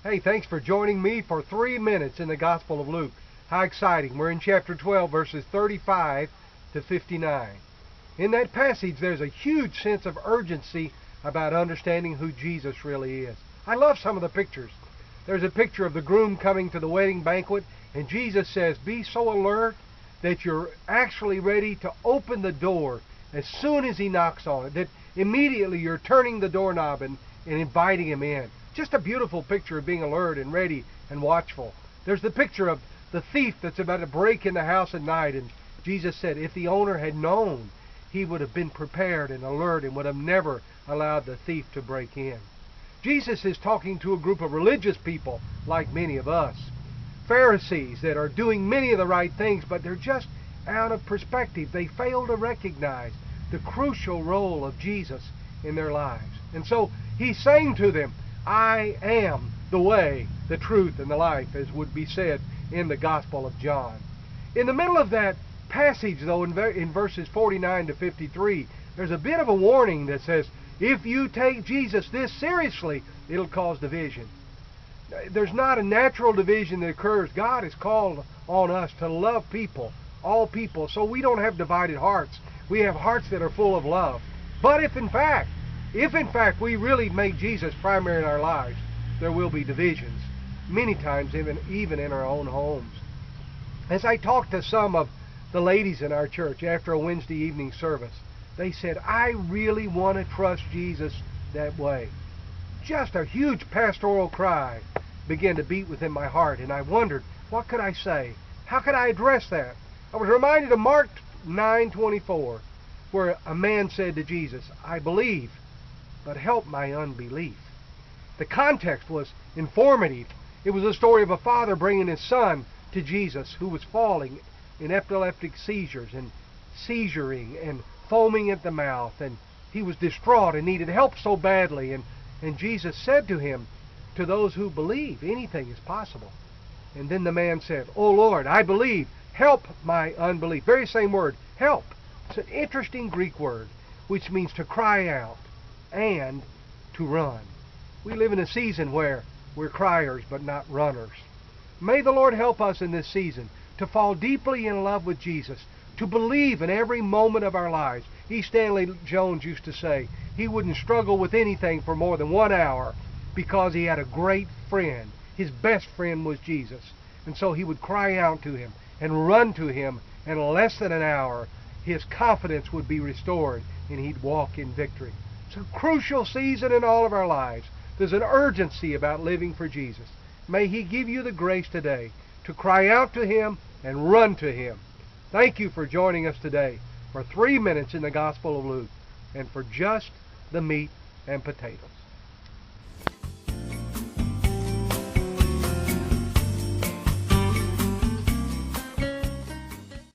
Hey, thanks for joining me for 3 minutes in the Gospel of Luke. How exciting. We're in chapter 12, verses 35 to 59. In that passage, there's a huge sense of urgency about understanding who Jesus really is. I love some of the pictures. There's a picture of the groom coming to the wedding banquet, and Jesus says, be so alert that you're actually ready to open the door as soon as he knocks on it, that immediately you're turning the doorknob and inviting him in. Just a beautiful picture of being alert and ready and watchful. There's the picture of the thief that's about to break in the house at night, and Jesus said if the owner had known, he would have been prepared and alert and would have never allowed the thief to break in. Jesus is talking to a group of religious people like many of us. Pharisees that are doing many of the right things, but they're just out of perspective. They fail to recognize the crucial role of Jesus in their lives. And so he's saying to them, I am the way, the truth, and the life, as would be said in the Gospel of John. In the middle of that passage, though, in verses 49 to 53, there's a bit of a warning that says, if you take Jesus this seriously, it'll cause division. There's not a natural division that occurs. God has called on us to love people, all people, so we don't have divided hearts. We have hearts that are full of love. But if in fact we really make Jesus primary in our lives, there will be divisions, many times even in our own homes. As I talked to some of the ladies in our church after a Wednesday evening service, they said, I really want to trust Jesus that way. Just a huge pastoral cry began to beat within my heart, and I wondered, what could I say? How could I address that? I was reminded of Mark 9:24, where a man said to Jesus, I believe, but help my unbelief. The context was informative. It was the story of a father bringing his son to Jesus who was falling in epileptic seizures and seizuring and foaming at the mouth, and he was distraught and needed help so badly, and Jesus said to him, to those who believe, anything is possible. And then the man said, Oh Lord, I believe, help my unbelief. Very same word, help. It's an interesting Greek word which means to cry out and to run. We live in a season where we're criers but not runners. May the Lord help us in this season to fall deeply in love with Jesus, to believe in every moment of our lives. E. Stanley Jones used to say he wouldn't struggle with anything for more than 1 hour because he had a great friend. His best friend was Jesus. And so he would cry out to him and run to him, and in less than an hour his confidence would be restored and he'd walk in victory. It's a crucial season in all of our lives. There's an urgency about living for Jesus. May he give you the grace today to cry out to him and run to him. Thank you for joining us today for 3 minutes in the Gospel of Luke and for just the meat and potatoes.